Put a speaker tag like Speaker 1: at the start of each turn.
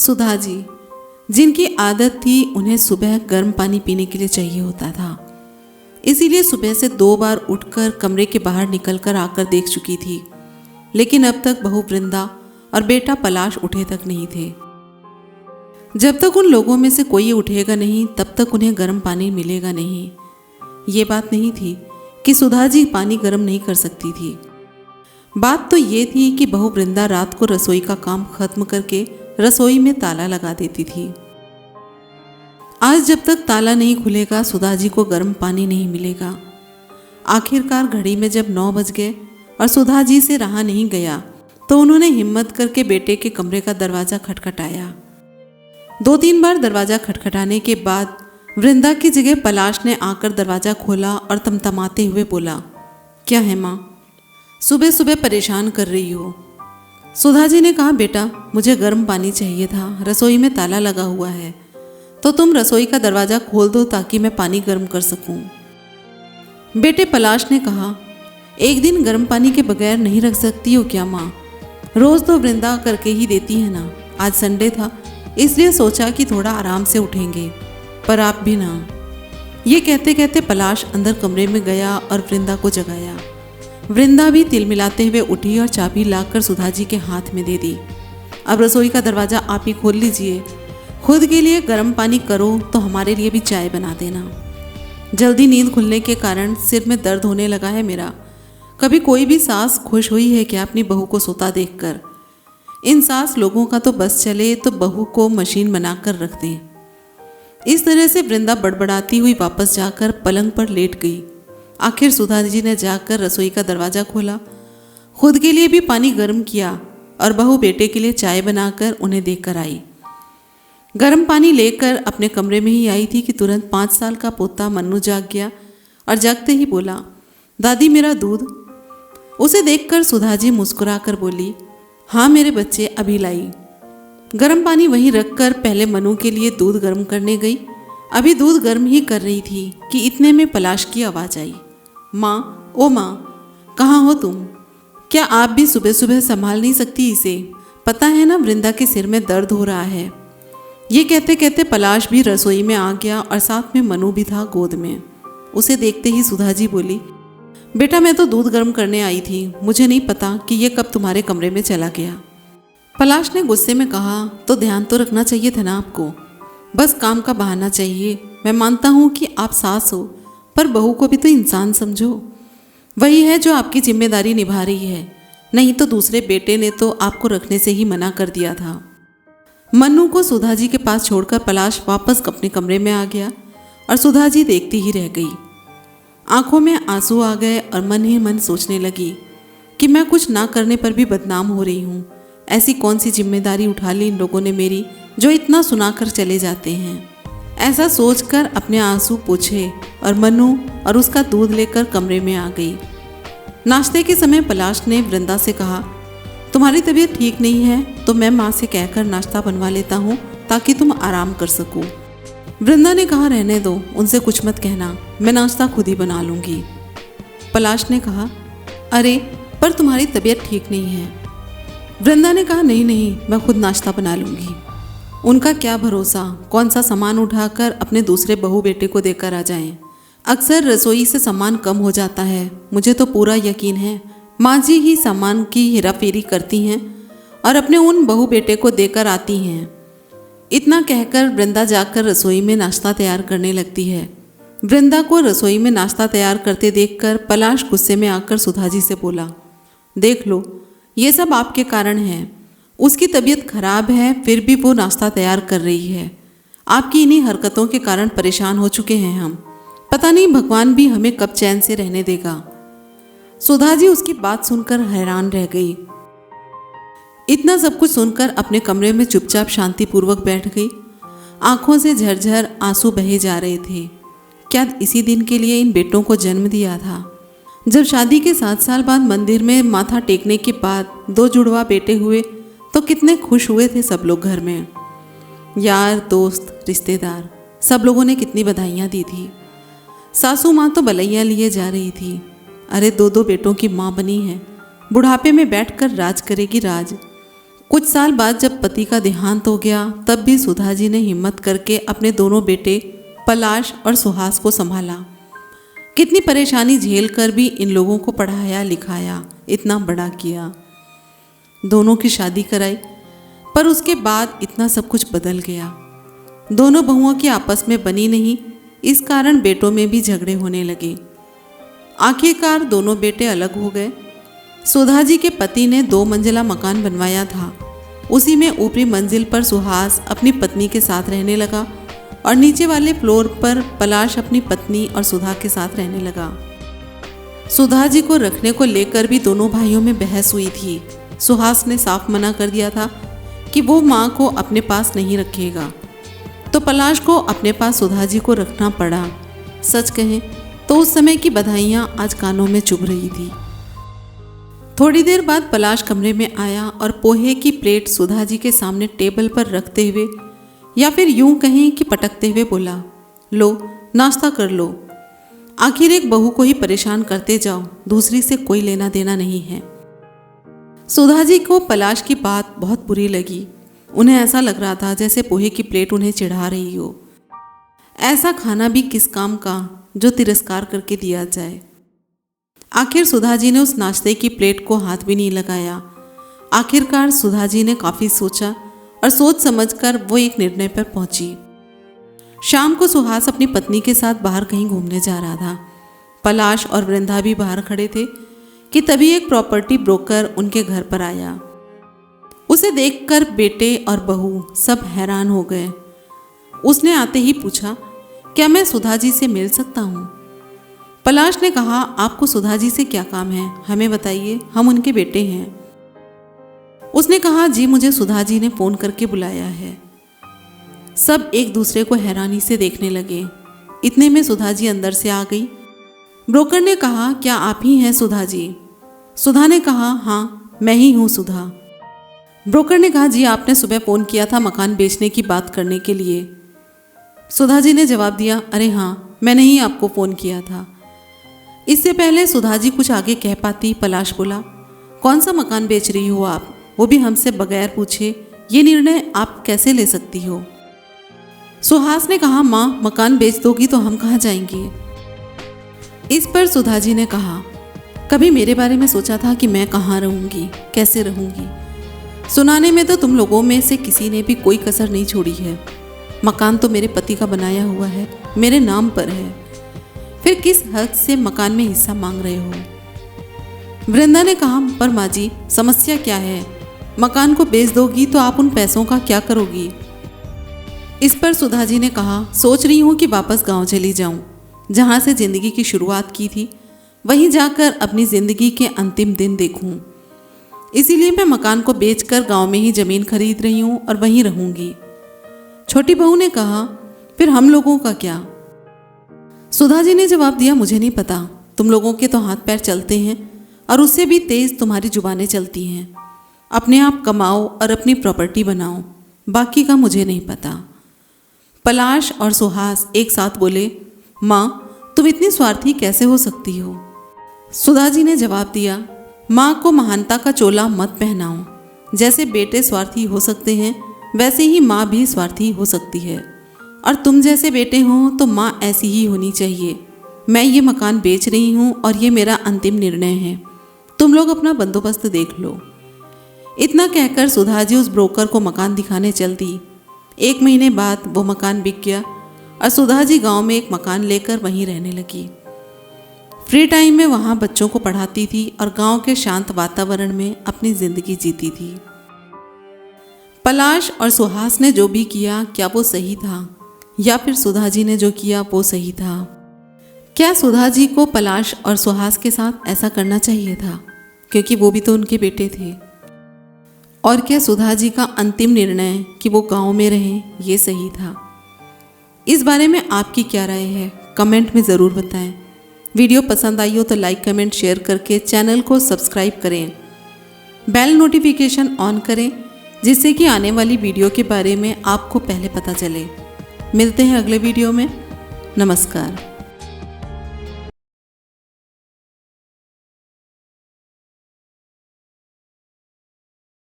Speaker 1: सुधा जी, जिनकी आदत थी उन्हें सुबह गर्म पानी पीने के लिए चाहिए होता था, इसीलिए सुबह से 2 बार उठकर कमरे के बाहर निकलकर आकर देख चुकी थी, लेकिन अब तक बहू वृंदा और बेटा पलाश उठे तक नहीं थे। जब तक उन लोगों में से कोई उठेगा नहीं तब तक उन्हें गर्म पानी मिलेगा नहीं। ये बात नहीं थी कि सुधा जी पानी गर्म नहीं कर सकती थी। बात तो ये थी कि बहू वृंदा रात को रसोई का काम खत्म करके रसोई में ताला लगा देती थी। आज जब तक ताला नहीं खुलेगा सुधा जी को गर्म पानी नहीं मिलेगा। आखिरकार घड़ी में जब 9 बज गए और सुधा जी से रहा नहीं गया तो उन्होंने हिम्मत करके बेटे के कमरे का दरवाज़ा खटखटाया। 2-3 बार दरवाज़ा खटखटाने के बाद वृंदा की जगह पलाश ने आकर दरवाज़ा खोला और तमतमाते हुए बोला, क्या है माँ, सुबह सुबह परेशान कर रही हो? सुधा जी ने कहा, बेटा मुझे गर्म पानी चाहिए था, रसोई में ताला लगा हुआ है, तो तुम रसोई का दरवाज़ा खोल दो ताकि मैं पानी गर्म कर सकूं। बेटे पलाश ने कहा, एक दिन गर्म पानी के बगैर नहीं रख सकती हो क्या माँ? रोज़ तो वृंदा करके ही देती है ना। आज संडे था इसलिए सोचा कि थोड़ा आराम से उठेंगे, पर आप भी ना। ये कहते कहते पलाश अंदर कमरे में गया और वृंदा को जगाया। वृंदा भी तिलमिलाते हुए उठी और चाबी लाकर सुधा जी के हाथ में दे दी। अब रसोई का दरवाज़ा आप ही खोल लीजिए, खुद के लिए गर्म पानी करो तो हमारे लिए भी चाय बना देना। जल्दी नींद खुलने के कारण सिर में दर्द होने लगा है मेरा। कभी कोई भी सास खुश हुई है क्या अपनी बहू को सोता देखकर? इन सास लोगों का तो बस चले तो बहू को मशीन बनाकर रख दें। इस तरह से वृंदा बड़बड़ाती हुई वापस जाकर पलंग पर लेट गई। आखिर सुधा जी ने जाकर रसोई का दरवाज़ा खोला, खुद के लिए भी पानी गर्म किया और बहू बेटे के लिए चाय बनाकर उन्हें देकर आई। गर्म पानी लेकर अपने कमरे में ही आई थी कि तुरंत 5 साल का पोता मन्नू जाग गया और जागते ही बोला, दादी मेरा दूध। उसे देखकर सुधा जी मुस्कुराकर बोली, हाँ मेरे बच्चे अभी लाई। गर्म पानी वहीं रखकर पहले मन्नू के लिए दूध गर्म करने गई। अभी दूध गर्म ही कर रही थी कि इतने में पलाश की आवाज़ आई, माँ, ओ माँ, कहाँ हो तुम? क्या आप भी सुबह सुबह संभाल नहीं सकती इसे? पता है ना वृंदा के सिर में दर्द हो रहा है। ये कहते कहते पलाश भी रसोई में आ गया और साथ में मनु भी था गोद में। उसे देखते ही सुधा जी बोली, बेटा मैं तो दूध गर्म करने आई थी, मुझे नहीं पता कि ये कब तुम्हारे कमरे में चला गया। पलाश ने गुस्से में कहा, तो ध्यान तो रखना चाहिए था ना आपको, बस काम का बहाना चाहिए। मैं मानता हूँ कि आप सास हो, पर बहू को भी तो इंसान समझो। वही है जो आपकी जिम्मेदारी निभा रही है, नहीं तो दूसरे बेटे ने तो आपको रखने से ही मना कर दिया था। मन्नू को सुधा जी के पास छोड़कर पलाश वापस अपने कमरे में आ गया और सुधा जी देखती ही रह गई। आंखों में आंसू आ गए और मन ही मन सोचने लगी कि मैं कुछ ना करने पर भी बदनाम हो रही हूँ। ऐसी कौन सी जिम्मेदारी उठा ली इन लोगों ने मेरी, जो इतना सुनाकर चले जाते हैं। ऐसा सोचकर अपने आंसू पोंछे और मन्नू और उसका दूध लेकर कमरे में आ गई। नाश्ते के समय पलाश ने वृंदा से कहा, तुम्हारी तबीयत ठीक नहीं है तो मैं माँ से कहकर नाश्ता बनवा लेता हूँ ताकि तुम आराम कर सको। वृंदा ने कहा, रहने दो, उनसे कुछ मत कहना, मैं नाश्ता खुद ही बना लूँगी। पलाश ने कहा, अरे पर तुम्हारी तबीयत ठीक नहीं है। वृंदा ने कहा, नहीं नहीं, मैं खुद नाश्ता बना लूँगी। उनका क्या भरोसा, कौन सा सामान उठाकर अपने दूसरे बहू बेटे को देकर आ जाएं। अक्सर रसोई से सामान कम हो जाता है। मुझे तो पूरा यकीन है माँ जी ही सामान की हेराफेरी करती हैं और अपने उन बहू बेटे को देकर आती हैं। इतना कहकर वृंदा जाकर रसोई में नाश्ता तैयार करने लगती है। वृंदा को रसोई में नाश्ता तैयार करते देखकर पलाश गुस्से में आकर सुधा जी से बोला, देख लो ये सब आपके कारण है। उसकी तबीयत खराब है फिर भी वो नाश्ता तैयार कर रही है। आपकी इन्हीं हरकतों के कारण परेशान हो चुके हैं हम। पता नहीं भगवान भी हमें कब चैन से रहने देगा। सुधा जी उसकी बात सुनकर हैरान रह गई। इतना सब कुछ सुनकर अपने कमरे में चुपचाप शांतिपूर्वक बैठ गई। आंखों से झरझर आंसू बहे जा रहे थे। क्या इसी दिन के लिए इन बेटों को जन्म दिया था? जब शादी के 7 साल बाद मंदिर में माथा टेकने के बाद 2 जुड़वा बेटे हुए तो कितने खुश हुए थे सब लोग घर में। यार दोस्त रिश्तेदार सब लोगों ने कितनी बधाइयाँ दी थी। सासू माँ तो बलैया लिए जा रही थी, अरे 2 बेटों की माँ बनी है, बुढ़ापे में बैठकर राज करेगी राज। कुछ साल बाद जब पति का देहांत हो गया तब भी सुधा जी ने हिम्मत करके अपने दोनों बेटे पलाश और सुहास को संभाला। कितनी परेशानी झेल कर भी इन लोगों को पढ़ाया लिखाया, इतना बड़ा किया, दोनों की शादी कराई। पर उसके बाद इतना सब कुछ बदल गया। दोनों बहुओं की आपस में बनी नहीं, इस कारण बेटों में भी झगड़े होने लगे। आखिरकार दोनों बेटे अलग हो गए। सुधा जी के पति ने 2 मंजिला मकान बनवाया था। उसी में ऊपरी मंजिल पर सुहास अपनी पत्नी के साथ रहने लगा और नीचे वाले फ्लोर पर पलाश अपनी पत्नी और सुधा के साथ रहने लगा। सुधा जी को रखने को लेकर भी दोनों भाइयों में बहस हुई थी। सुहास ने साफ मना कर दिया था कि वो माँ को अपने पास नहीं रखेगा, तो पलाश को अपने पास सुधा जी को रखना पड़ा। सच कहें तो उस समय की बधाइयाँ आज कानों में चुभ रही थी। थोड़ी देर बाद पलाश कमरे में आया और पोहे की प्लेट सुधा जी के सामने टेबल पर रखते हुए, या फिर यूं कहें कि पटकते हुए बोला, लो नाश्ता कर लो। आखिर एक बहू को ही परेशान करते जाओ, दूसरी से कोई लेना देना नहीं है। सुधा जी को पलाश की बात बहुत बुरी लगी। उन्हें ऐसा लग रहा था जैसे पोहे की प्लेट उन्हें चिढ़ा रही हो। ऐसा खाना भी किस काम का जो तिरस्कार करके दिया जाए। आखिर सुधा जी ने उस नाश्ते की प्लेट को हाथ भी नहीं लगाया। आखिरकार सुधा जी ने काफ़ी सोचा और सोच समझकर वो एक निर्णय पर पहुंची। शाम को सुहास अपनी पत्नी के साथ बाहर कहीं घूमने जा रहा था। पलाश और वृंदा भी बाहर खड़े थे कि तभी एक प्रॉपर्टी ब्रोकर उनके घर पर आया। उसे देखकर बेटे और बहू सब हैरान हो गए। उसने आते ही पूछा, क्या मैं सुधा जी से मिल सकता हूँ? पलाश ने कहा, आपको सुधा जी से क्या काम है, हमें बताइए, हम उनके बेटे हैं। उसने कहा, जी मुझे सुधा जी ने फ़ोन करके बुलाया है। सब एक दूसरे को हैरानी से देखने लगे। इतने में सुधा जी अंदर से आ गई। ब्रोकर ने कहा, क्या आप ही हैं सुधा जी? सुधा ने कहा, हाँ मैं ही हूँ सुधा। ब्रोकर ने कहा, जी आपने सुबह फ़ोन किया था मकान बेचने की बात करने के लिए। सुधा जी ने जवाब दिया, अरे हाँ मैंने ही आपको फ़ोन किया था। इससे पहले सुधा जी कुछ आगे कह पाती, पलाश बोला, कौन सा मकान बेच रही हो आप, वो भी हमसे बगैर पूछे, ये निर्णय आप कैसे ले सकती हो? सुहास ने कहा, माँ मकान बेच दोगी तो हम कहाँ जाएंगे? इस पर सुधा जी ने कहा, कभी मेरे बारे में सोचा था कि मैं कहाँ रहूँगी, कैसे रहूँगी? सुनाने में तो तुम लोगों में से किसी ने भी कोई कसर नहीं छोड़ी है। मकान तो मेरे पति का बनाया हुआ है, मेरे नाम पर है, फिर किस हद से मकान में हिस्सा मांग रहे हो? वृंदा ने कहा, पर माँ जी समस्या क्या है, मकान को बेच दोगी तो आप उन पैसों का क्या करोगी? इस पर सुधा जी ने कहा, सोच रही हूँ कि वापस गांव चली जाऊँ, जहाँ से ज़िंदगी की शुरुआत की थी, वहीं जाकर अपनी ज़िंदगी के अंतिम दिन देखूँ। इसीलिए मैं मकान को बेचकर गांव में ही ज़मीन खरीद रही हूँ और वहीं रहूँगी। छोटी बहू ने कहा, फिर हम लोगों का क्या? सुधा जी ने जवाब दिया, मुझे नहीं पता, तुम लोगों के तो हाथ पैर चलते हैं और उससे भी तेज़ तुम्हारी जुबानें चलती हैं। अपने आप कमाओ और अपनी प्रॉपर्टी बनाओ, बाकी का मुझे नहीं पता। पलाश और सुहास एक साथ बोले, माँ तुम इतनी स्वार्थी कैसे हो सकती हो? सुधा जी ने जवाब दिया, माँ को महानता का चोला मत पहनाओ। जैसे बेटे स्वार्थी हो सकते हैं वैसे ही माँ भी स्वार्थी हो सकती है, और तुम जैसे बेटे हो तो माँ ऐसी ही होनी चाहिए। मैं ये मकान बेच रही हूँ और ये मेरा अंतिम निर्णय है, तुम लोग अपना बंदोबस्त देख लो। इतना कहकर सुधा जी उस ब्रोकर को मकान दिखाने चल दी। 1 महीने बाद वो मकान बिक गया और सुधा जी गांव में एक मकान लेकर वहीं रहने लगी। फ्री टाइम में वहाँ बच्चों को पढ़ाती थी और गांव के शांत वातावरण में अपनी ज़िंदगी जीती थी। पलाश और सुहास ने जो भी किया, क्या वो सही था या फिर सुधा जी ने जो किया वो सही था? क्या सुधा जी को पलाश और सुहास के साथ ऐसा करना चाहिए था, क्योंकि वो भी तो उनके बेटे थे? और क्या सुधा जी का अंतिम निर्णय कि वो गांव में रहें ये सही था? इस बारे में आपकी क्या राय है, कमेंट में ज़रूर बताएं। वीडियो पसंद आई हो तो लाइक कमेंट शेयर करके चैनल को सब्सक्राइब करें। बेल नोटिफिकेशन ऑन करें जिससे कि आने वाली वीडियो के बारे में आपको पहले पता चले। मिलते हैं अगले वीडियो में। नमस्कार।